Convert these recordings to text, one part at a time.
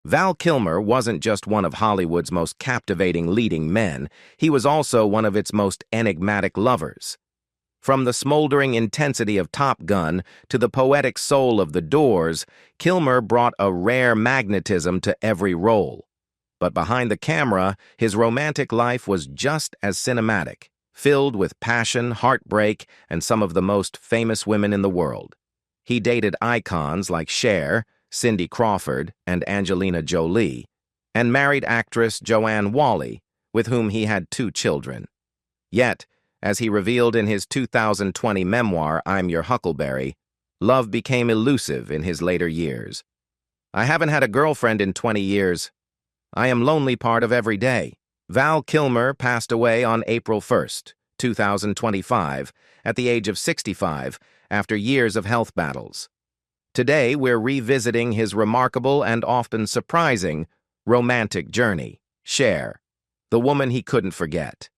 Val Kilmer wasn't just one of Hollywood's most captivating leading men, he was also one of its most enigmatic lovers. From the smoldering intensity of Top Gun to the poetic soul of The Doors, Kilmer brought a rare magnetism to every role. But behind the camera, his romantic life was just as cinematic, filled with passion, heartbreak, and some of the most famous women in the world. He dated icons like Cher, Cindy Crawford, and Angelina Jolie, and married actress Joanne Whalley, with whom he had 2 children. Yet, as he revealed in his 2020 memoir, I'm Your Huckleberry, love became elusive in his later years. I haven't had a girlfriend in 20 years. I am lonely part of every day. Val Kilmer passed away on April 1st, 2025, at the age of 65, after years of health battles. Today, we're revisiting his remarkable and often surprising romantic journey, Cher, the woman he couldn't forget.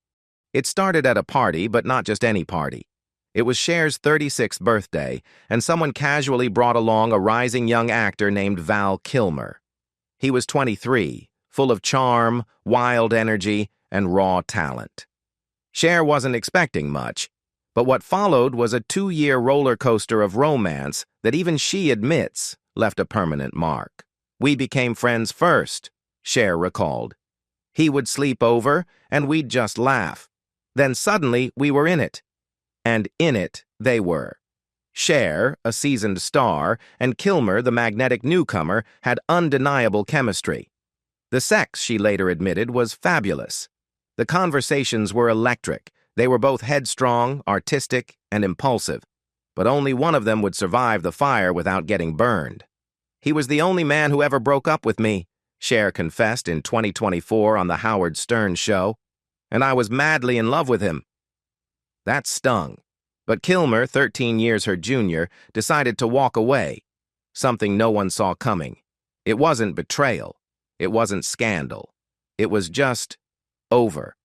It started at a party, but not just any party. It was Cher's 36th birthday, and someone casually brought along a rising young actor named Val Kilmer. He was 23, full of charm, wild energy, and raw talent. Cher wasn't expecting much, but what followed was a 2-year roller coaster of romance that even she admits left a permanent mark. We became friends first, Cher recalled. He would sleep over, and we'd just laugh. Then suddenly, we were in it. And in it, they were. Cher, a seasoned star, and Kilmer, the magnetic newcomer, had undeniable chemistry. The sex, she later admitted, was fabulous. The conversations were electric. They were both headstrong, artistic, and impulsive. But only one of them would survive the fire without getting burned. He was the only man who ever broke up with me, Cher confessed in 2024 on The Howard Stern Show. And I was madly in love with him. That stung. But Kilmer, 13 years her junior, decided to walk away, something no one saw coming. It wasn't betrayal. It wasn't scandal. It was just over.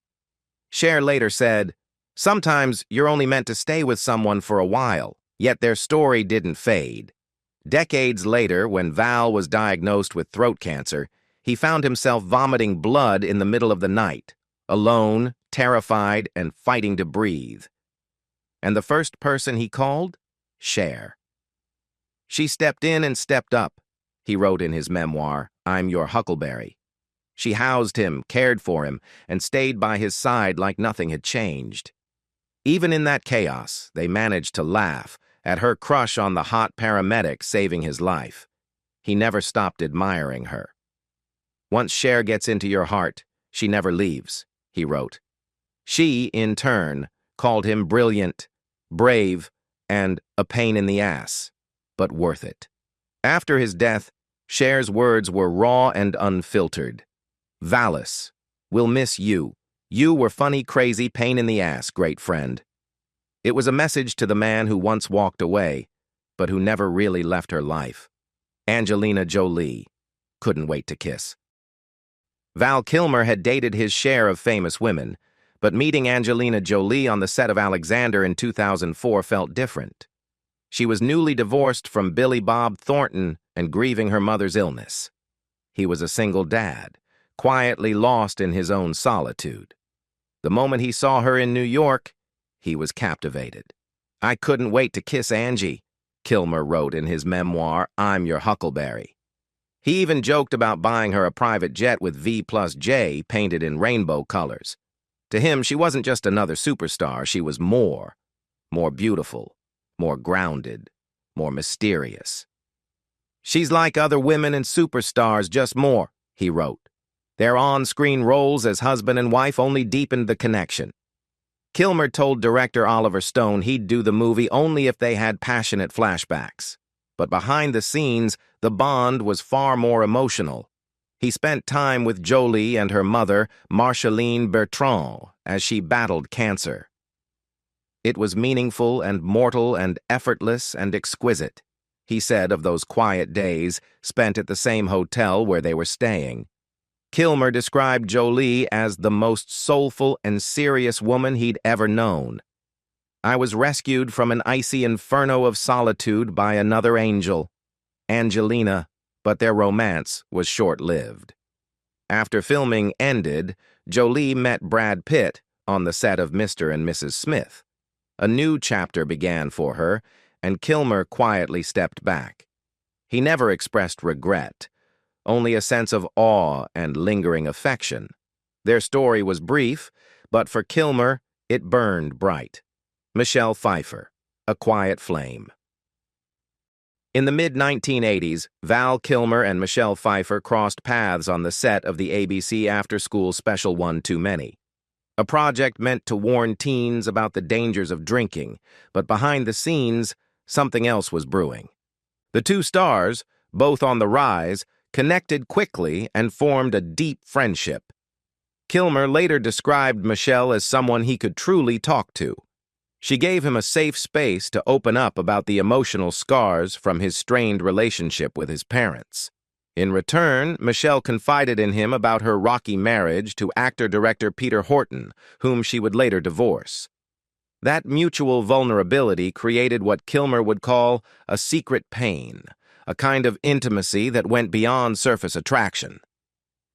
Cher later said, "Sometimes you're only meant to stay with someone for a while, yet their story didn't fade." Decades later, when Val was diagnosed with throat cancer, he found himself vomiting blood in the middle of the night. Alone, terrified, and fighting to breathe. And the first person he called? Cher. She stepped in and stepped up, he wrote in his memoir, I'm Your Huckleberry. She housed him, cared for him, and stayed by his side like nothing had changed. Even in that chaos, they managed to laugh at her crush on the hot paramedic saving his life. He never stopped admiring her. Once Cher gets into your heart, she never leaves, he wrote. She, in turn, called him brilliant, brave, and a pain in the ass, but worth it. After his death, Cher's words were raw and unfiltered. Valis, we'll miss you. You were funny, crazy, pain in the ass, great friend. It was a message to the man who once walked away, but who never really left her life. Angelina Jolie couldn't wait to kiss. Val Kilmer had dated his share of famous women, but meeting Angelina Jolie on the set of Alexander in 2004 felt different. She was newly divorced from Billy Bob Thornton and grieving her mother's illness. He was a single dad, quietly lost in his own solitude. The moment he saw her in New York, he was captivated. I couldn't wait to kiss Angie, Kilmer wrote in his memoir, I'm Your Huckleberry. He even joked about buying her a private jet with V+J painted in rainbow colors. To him, she wasn't just another superstar, she was more beautiful, more grounded, more mysterious. She's like other women and superstars, just more, he wrote. Their on-screen roles as husband and wife only deepened the connection. Kilmer told director Oliver Stone he'd do the movie only if they had passionate flashbacks. But behind the scenes, the bond was far more emotional. He spent time with Jolie and her mother, Marceline Bertrand, as she battled cancer. It was meaningful and mortal and effortless and exquisite, he said of those quiet days spent at the same hotel where they were staying. Kilmer described Jolie as the most soulful and serious woman he'd ever known. I was rescued from an icy inferno of solitude by another angel, Angelina, but their romance was short-lived. After filming ended, Jolie met Brad Pitt on the set of Mr. and Mrs. Smith. A new chapter began for her, and Kilmer quietly stepped back. He never expressed regret, only a sense of awe and lingering affection. Their story was brief, but for Kilmer, it burned bright. Michelle Pfeiffer, A Quiet Flame. In the mid-1980s, Val Kilmer and Michelle Pfeiffer crossed paths on the set of the ABC after-school special One Too Many, a project meant to warn teens about the dangers of drinking, but behind the scenes, something else was brewing. The two stars, both on the rise, connected quickly and formed a deep friendship. Kilmer later described Michelle as someone he could truly talk to. She gave him a safe space to open up about the emotional scars from his strained relationship with his parents. In return, Michelle confided in him about her rocky marriage to actor-director Peter Horton, whom she would later divorce. That mutual vulnerability created what Kilmer would call a secret pain, a kind of intimacy that went beyond surface attraction.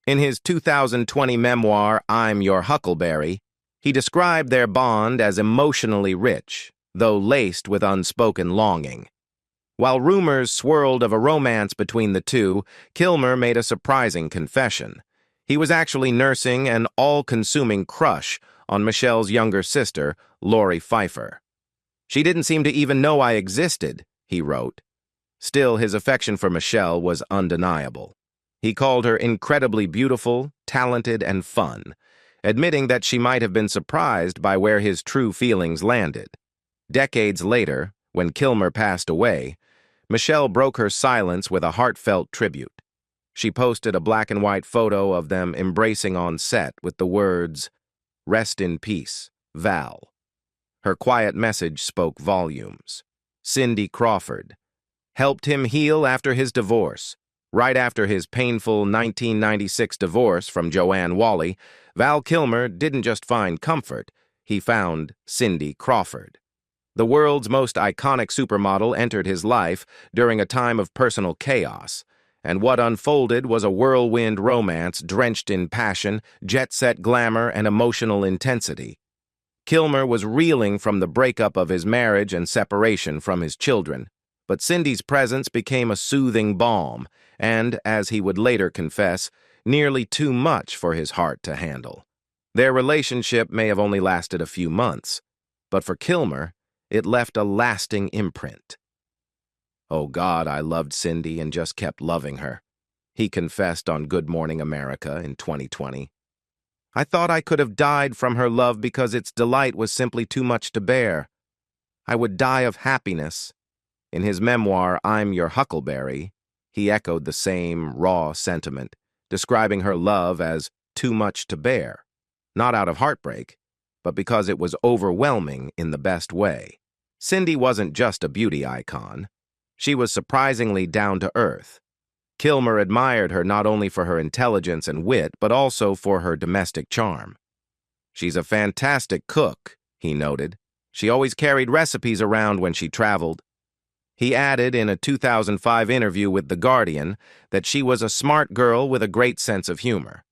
In his 2020 memoir, I'm Your Huckleberry, he described their bond as emotionally rich, though laced with unspoken longing. While rumors swirled of a romance between the two, Kilmer made a surprising confession. He was actually nursing an all-consuming crush on Michelle's younger sister, Lori Pfeiffer. She didn't seem to even know I existed, he wrote. Still, his affection for Michelle was undeniable. He called her incredibly beautiful, talented, and fun, admitting that she might have been surprised by where his true feelings landed. Decades later, when Kilmer passed away, Michelle broke her silence with a heartfelt tribute. She posted a black-and-white photo of them embracing on set with the words, "Rest in peace, Val." Her quiet message spoke volumes. Cindy Crawford helped him heal after his divorce. Right after his painful 1996 divorce from Joanne Whalley, Val Kilmer didn't just find comfort, he found Cindy Crawford. The world's most iconic supermodel entered his life during a time of personal chaos, and what unfolded was a whirlwind romance drenched in passion, jet-set glamour, and emotional intensity. Kilmer was reeling from the breakup of his marriage and separation from his children, but Cindy's presence became a soothing balm, and, as he would later confess, nearly too much for his heart to handle. Their relationship may have only lasted a few months, but for Kilmer, it left a lasting imprint. "Oh God, I loved Cindy and just kept loving her," he confessed on Good Morning America in 2020. "I thought I could have died from her love because its delight was simply too much to bear. I would die of happiness." In his memoir, I'm Your Huckleberry, he echoed the same raw sentiment, describing her love as too much to bear, not out of heartbreak, but because it was overwhelming in the best way. Cindy wasn't just a beauty icon. She was surprisingly down-to-earth. Kilmer admired her not only for her intelligence and wit, but also for her domestic charm. "She's a fantastic cook," he noted. "She always carried recipes around when she traveled." He added in a 2005 interview with The Guardian that she was a smart girl with a great sense of humor,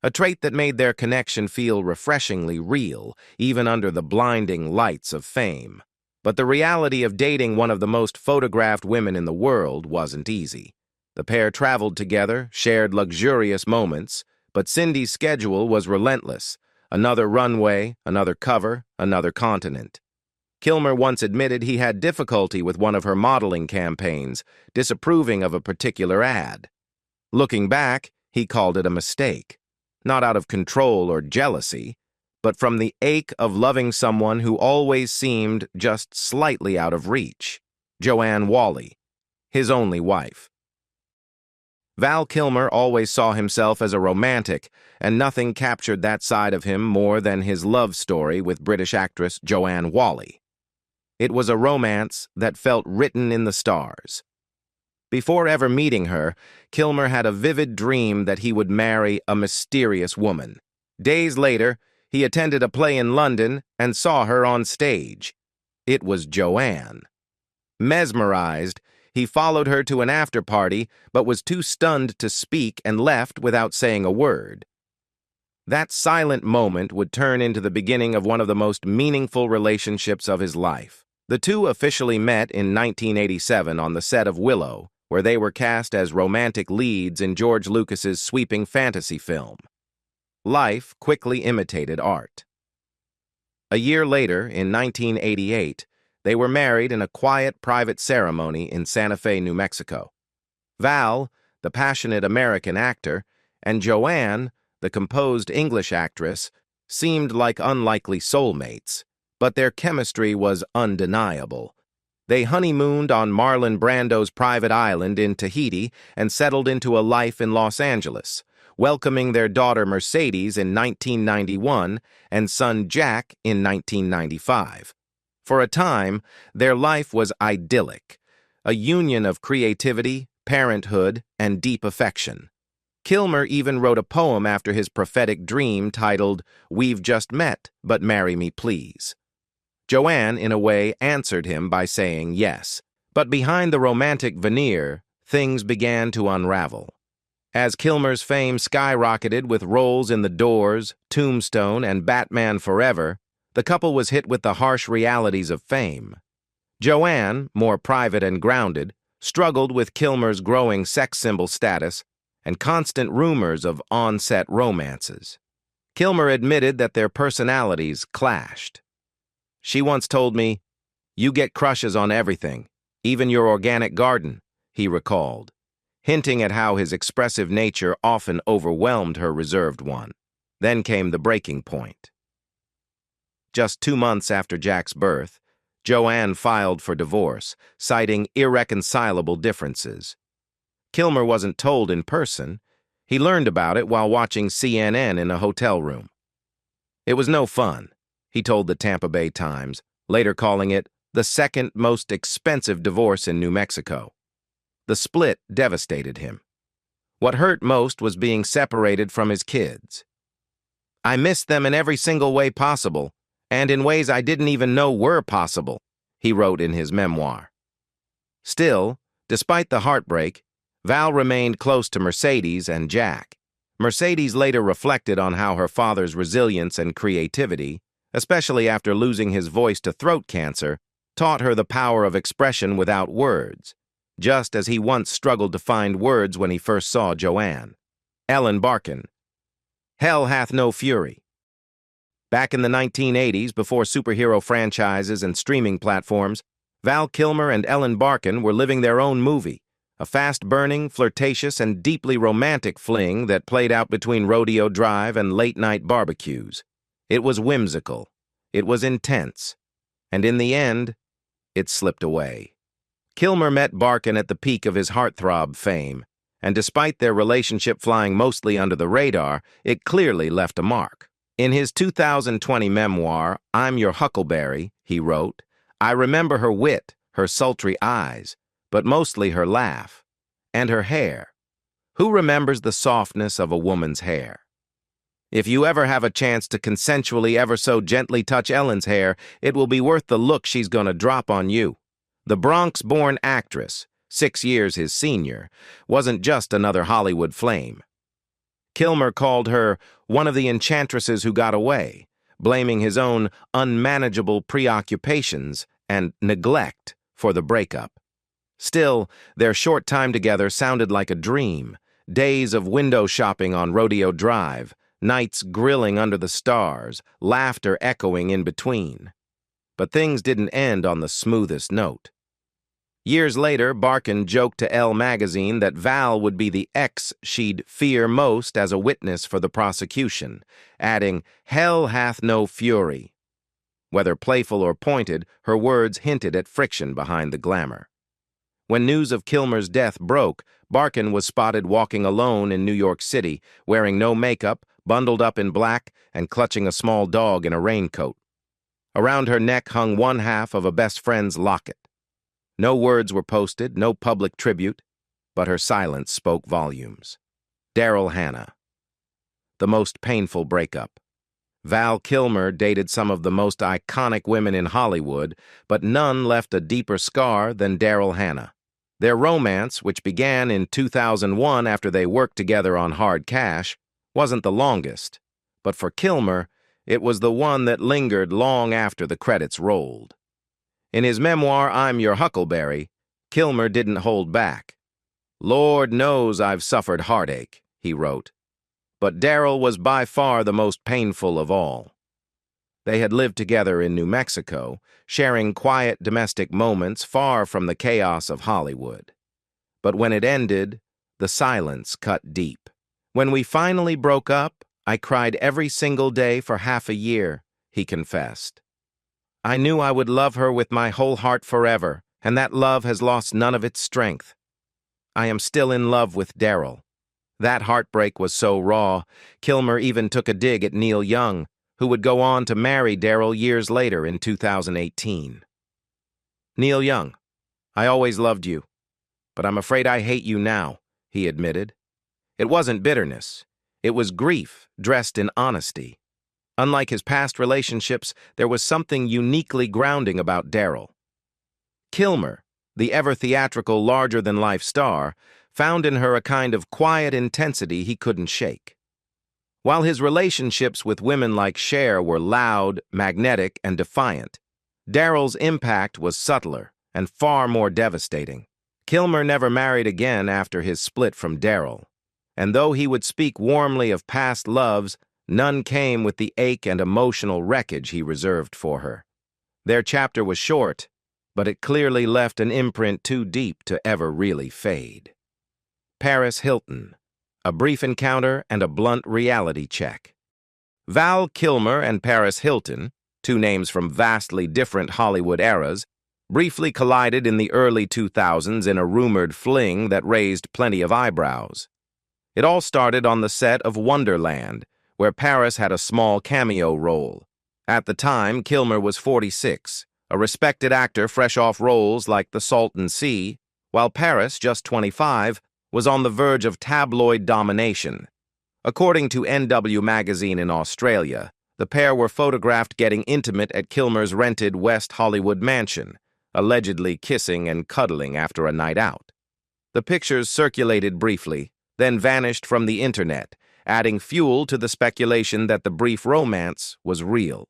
a trait that made their connection feel refreshingly real, even under the blinding lights of fame. But the reality of dating one of the most photographed women in the world wasn't easy. The pair traveled together, shared luxurious moments, but Cindy's schedule was relentless. Another runway, another cover, another continent. Kilmer once admitted he had difficulty with one of her modeling campaigns, disapproving of a particular ad. Looking back, he called it a mistake, not out of control or jealousy, but from the ache of loving someone who always seemed just slightly out of reach. Joanne Whalley, his only wife. Val Kilmer always saw himself as a romantic, and nothing captured that side of him more than his love story with British actress Joanne Whalley. It was a romance that felt written in the stars. Before ever meeting her, Kilmer had a vivid dream that he would marry a mysterious woman. Days later, he attended a play in London and saw her on stage. It was Joanne. Mesmerized, He followed her to an after-party, but was too stunned to speak and left without saying a word. That silent moment would turn into the beginning of one of the most meaningful relationships of his life. The two officially met in 1987 on the set of Willow, where they were cast as romantic leads in George Lucas's sweeping fantasy film. Life quickly imitated art. A year later, in 1988, they were married in a quiet private ceremony in Santa Fe, New Mexico. Val, the passionate American actor, and Joanne, the composed English actress, seemed like unlikely soulmates, but their chemistry was undeniable. They honeymooned on Marlon Brando's private island in Tahiti and settled into a life in Los Angeles, welcoming their daughter Mercedes in 1991 and son Jack in 1995. For a time, their life was idyllic, a union of creativity, parenthood, and deep affection. Kilmer even wrote a poem after his prophetic dream titled, "We've Just Met, But Marry Me Please." Joanne, in a way, answered him by saying yes. But behind the romantic veneer, things began to unravel. As Kilmer's fame skyrocketed with roles in The Doors, Tombstone, and Batman Forever, the couple was hit with the harsh realities of fame. Joanne, more private and grounded, struggled with Kilmer's growing sex symbol status and constant rumors of on-set romances. Kilmer admitted that their personalities clashed. "She once told me, 'You get crushes on everything, even your organic garden,'" he recalled, hinting at how his expressive nature often overwhelmed her reserved one. Then came the breaking point. Just 2 months after Jack's birth, Joanne filed for divorce, citing irreconcilable differences. Kilmer wasn't told in person. He learned about it while watching CNN in a hotel room. "It was no fun," he told the Tampa Bay Times, later calling it the second most expensive divorce in New Mexico. The split devastated him. What hurt most was being separated from his kids. "I missed them in every single way possible, and in ways I didn't even know were possible," he wrote in his memoir. Still, despite the heartbreak, Val remained close to Mercedes and Jack. Mercedes later reflected on how her father's resilience and creativity, especially after losing his voice to throat cancer, taught her the power of expression without words, just as he once struggled to find words when he first saw Joanne. Ellen Barkin. Hell hath no fury. Back in the 1980s, before superhero franchises and streaming platforms, Val Kilmer and Ellen Barkin were living their own movie, a fast-burning, flirtatious, and deeply romantic fling that played out between Rodeo Drive and late-night barbecues. It was whimsical, it was intense, and in the end, it slipped away. Kilmer met Barkin at the peak of his heartthrob fame, and despite their relationship flying mostly under the radar, it clearly left a mark. In his 2020 memoir, I'm Your Huckleberry, he wrote, "I remember her wit, her sultry eyes, but mostly her laugh, and her hair. Who remembers the softness of a woman's hair? If you ever have a chance to consensually ever so gently touch Ellen's hair, it will be worth the look she's gonna drop on you." The Bronx-born actress, 6 years his senior, wasn't just another Hollywood flame. Kilmer called her one of the enchantresses who got away, blaming his own unmanageable preoccupations and neglect for the breakup. Still, their short time together sounded like a dream, days of window shopping on Rodeo Drive, nights grilling under the stars, laughter echoing in between. But things didn't end on the smoothest note. Years later, Barkin joked to Elle magazine that Val would be the ex she'd fear most as a witness for the prosecution, adding, "Hell hath no fury." Whether playful or pointed, her words hinted at friction behind the glamour. When news of Kilmer's death broke, Barkin was spotted walking alone in New York City, wearing no makeup, bundled up in black, and clutching a small dog in a raincoat. Around her neck hung one half of a best friend's locket. No words were posted, no public tribute, but her silence spoke volumes. Daryl Hannah. The most painful breakup. Val Kilmer dated some of the most iconic women in Hollywood, but none left a deeper scar than Daryl Hannah. Their romance, which began in 2001 after they worked together on Hard Cash, wasn't the longest, but for Kilmer, it was the one that lingered long after the credits rolled. In his memoir, I'm Your Huckleberry, Kilmer didn't hold back. "Lord knows I've suffered heartache," he wrote, but Daryl was by far the most painful of all. They had lived together in New Mexico, sharing quiet domestic moments far from the chaos of Hollywood. But when it ended, the silence cut deep. "When we finally broke up, I cried every single day for half a year," he confessed. "I knew I would love her with my whole heart forever, and that love has lost none of its strength. I am still in love with Daryl." That heartbreak was so raw, Kilmer even took a dig at Neil Young, who would go on to marry Daryl years later in 2018. "Neil Young, I always loved you, but I'm afraid I hate you now," he admitted. It wasn't bitterness. It was grief dressed in honesty. Unlike his past relationships, there was something uniquely grounding about Daryl. Kilmer, the ever-theatrical, larger-than-life star, found in her a kind of quiet intensity he couldn't shake. While his relationships with women like Cher were loud, magnetic, and defiant, Daryl's impact was subtler and far more devastating. Kilmer never married again after his split from Daryl, and though he would speak warmly of past loves, none came with the ache and emotional wreckage he reserved for her. Their chapter was short, but it clearly left an imprint too deep to ever really fade. Paris Hilton, a brief encounter and a blunt reality check. Val Kilmer and Paris Hilton, two names from vastly different Hollywood eras, briefly collided in the early 2000s in a rumored fling that raised plenty of eyebrows. It all started on the set of Wonderland, where Paris had a small cameo role. At the time, Kilmer was 46, a respected actor fresh off roles like The Salton Sea, while Paris, just 25, was on the verge of tabloid domination. According to NW magazine in Australia, the pair were photographed getting intimate at Kilmer's rented West Hollywood mansion, allegedly kissing and cuddling after a night out. The pictures circulated briefly, then vanished from the internet, adding fuel to the speculation that the brief romance was real.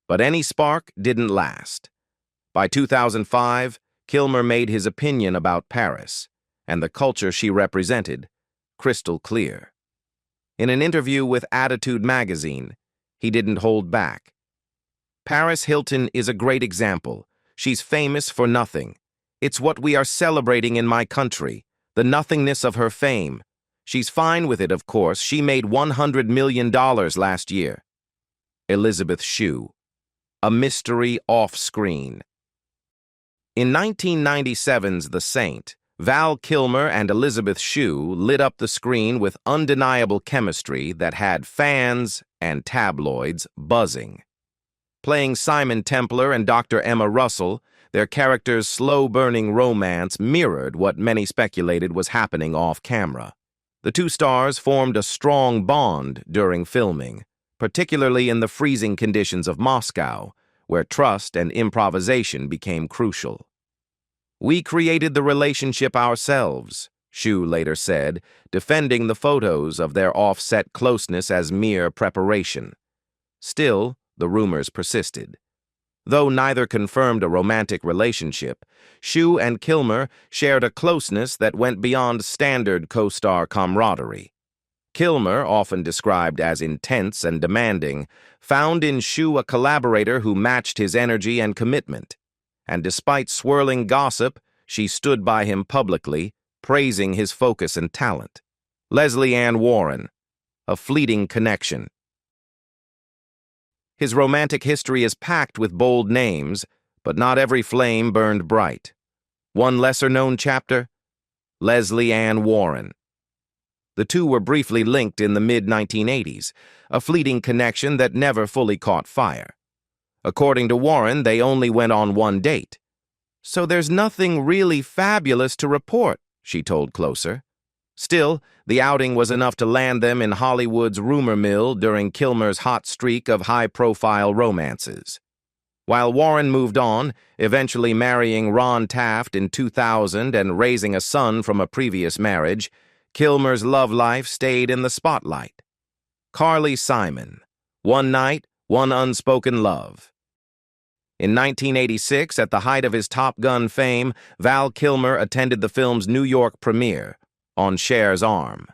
But any spark didn't last. By 2005, Kilmer made his opinion about Paris, and the culture she represented, crystal clear. In an interview with Attitude magazine, he didn't hold back. "Paris Hilton is a great example. She's famous for nothing. It's what we are celebrating in my country, the nothingness of her fame. She's fine with it, of course. She made $100 million last year." Elizabeth Shue, a mystery off-screen. In 1997's The Saint, Val Kilmer and Elizabeth Shue lit up the screen with undeniable chemistry that had fans and tabloids buzzing. Playing Simon Templar and Dr. Emma Russell, their characters' slow-burning romance mirrored what many speculated was happening off-camera. The two stars formed a strong bond during filming, particularly in the freezing conditions of Moscow, where trust and improvisation became crucial. "We created the relationship ourselves," Shue later said, defending the photos of their off-set closeness as mere preparation. Still, the rumors persisted. Though neither confirmed a romantic relationship, Shue and Kilmer shared a closeness that went beyond standard co-star camaraderie. Kilmer, often described as intense and demanding, found in Shue a collaborator who matched his energy and commitment. And despite swirling gossip, she stood by him publicly, praising his focus and talent. Leslie Ann Warren, a fleeting connection. His romantic history is packed with bold names, but not every flame burned bright. One lesser-known chapter? Leslie Ann Warren. The two were briefly linked in the mid-1980s, a fleeting connection that never fully caught fire. According to Warren, they only went on one date. "So there's nothing really fabulous to report," she told Closer. Still, the outing was enough to land them in Hollywood's rumor mill during Kilmer's hot streak of high-profile romances. While Warren moved on, eventually marrying Ron Taft in 2000 and raising a son from a previous marriage, Kilmer's love life stayed in the spotlight. Carly Simon, One Night, One Unspoken Love. In 1986, at the height of his Top Gun fame, Val Kilmer attended the film's New York premiere, On Cher's Arm.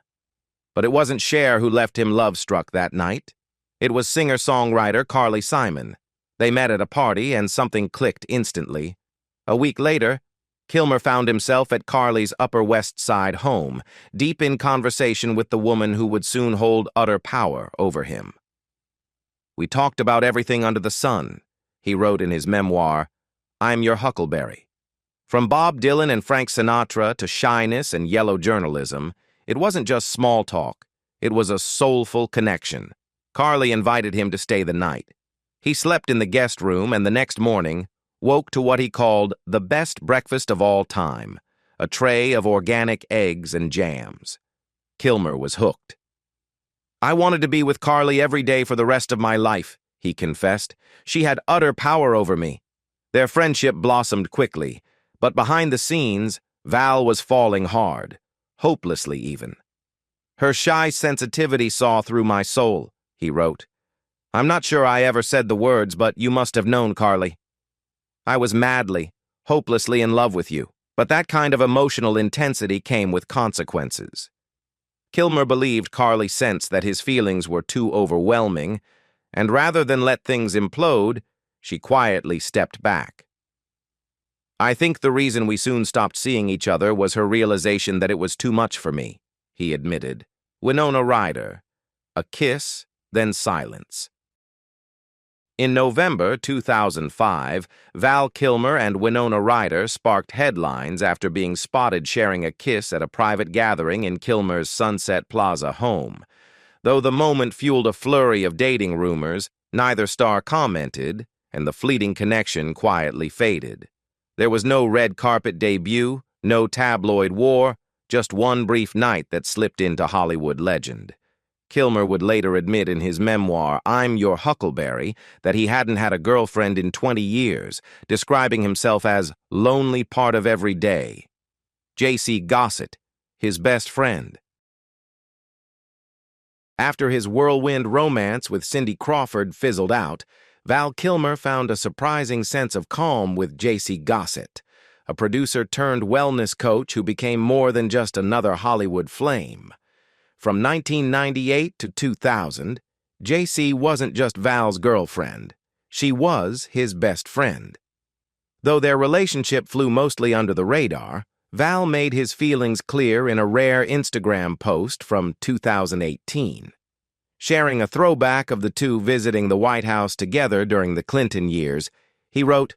But it wasn't Cher who left him love-struck that night. It was singer-songwriter Carly Simon. They met at a party and something clicked instantly. A week later, Kilmer found himself at Carly's Upper West Side home, deep in conversation with the woman who would soon hold utter power over him. "We talked about everything under the sun," he wrote in his memoir, I'm Your Huckleberry. From Bob Dylan and Frank Sinatra to shyness and yellow journalism, it wasn't just small talk, it was a soulful connection. Carly invited him to stay the night. He slept in the guest room and the next morning woke to what he called the best breakfast of all time, a tray of organic eggs and jams. Kilmer was hooked. "I wanted to be with Carly every day for the rest of my life," he confessed. "She had utter power over me." Their friendship blossomed quickly, but behind the scenes, Val was falling hard, hopelessly even. "Her shy sensitivity saw through my soul," he wrote. "I'm not sure I ever said the words, but you must have known, Carly. I was madly, hopelessly in love with you, but that kind of emotional intensity came with consequences." Kilmer believed Carly sensed that his feelings were too overwhelming, and rather than let things implode, she quietly stepped back. "I think the reason we soon stopped seeing each other was her realization that it was too much for me," he admitted. Winona Ryder. A kiss, then silence. In November 2005, Val Kilmer and Winona Ryder sparked headlines after being spotted sharing a kiss at a private gathering in Kilmer's Sunset Plaza home. Though the moment fueled a flurry of dating rumors, neither star commented, and the fleeting connection quietly faded. There was no red carpet debut, no tabloid war, just one brief night that slipped into Hollywood legend. Kilmer would later admit in his memoir, I'm Your Huckleberry, that he hadn't had a girlfriend in 20 years, describing himself as lonely part of every day. J.C. Gossit, his best friend. After his whirlwind romance with Cindy Crawford fizzled out, Val Kilmer found a surprising sense of calm with J.C. Gossit, a producer-turned-wellness coach who became more than just another Hollywood flame. From 1998 to 2000, J.C. wasn't just Val's girlfriend. She was his best friend. Though their relationship flew mostly under the radar, Val made his feelings clear in a rare Instagram post from 2018. Sharing a throwback of the two visiting the White House together during the Clinton years, he wrote,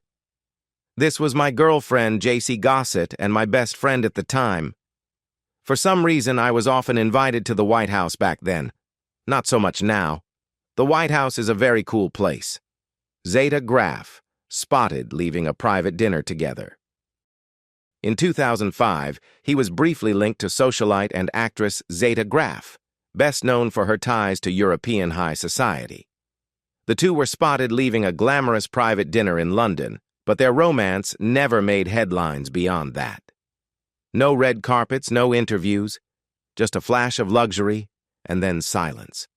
"This was my girlfriend, J.C. Gossit, and my best friend at the time. For some reason, I was often invited to the White House back then. Not so much now. The White House is a very cool place. Zeta Graff, spotted leaving a private dinner together." In 2005, he was briefly linked to socialite and actress Zeta Graff, best known for her ties to European high society. The two were spotted leaving a glamorous private dinner in London, but their romance never made headlines beyond that. No red carpets, no interviews, just a flash of luxury, and then silence.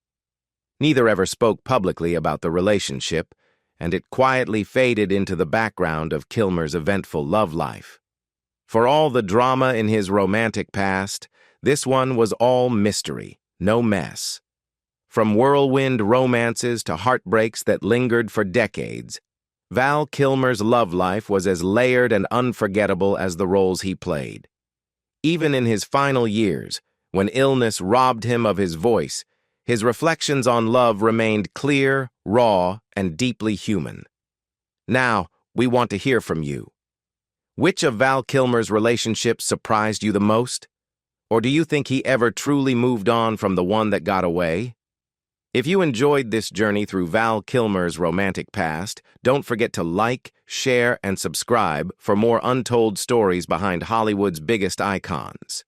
Neither ever spoke publicly about the relationship, and it quietly faded into the background of Kilmer's eventful love life. For all the drama in his romantic past, this one was all mystery, no mess. From whirlwind romances to heartbreaks that lingered for decades, Val Kilmer's love life was as layered and unforgettable as the roles he played. Even in his final years, when illness robbed him of his voice, his reflections on love remained clear, raw, and deeply human. Now, we want to hear from you. Which of Val Kilmer's relationships surprised you the most? Or do you think he ever truly moved on from the one that got away? If you enjoyed this journey through Val Kilmer's romantic past, don't forget to like, share, and subscribe for more untold stories behind Hollywood's biggest icons.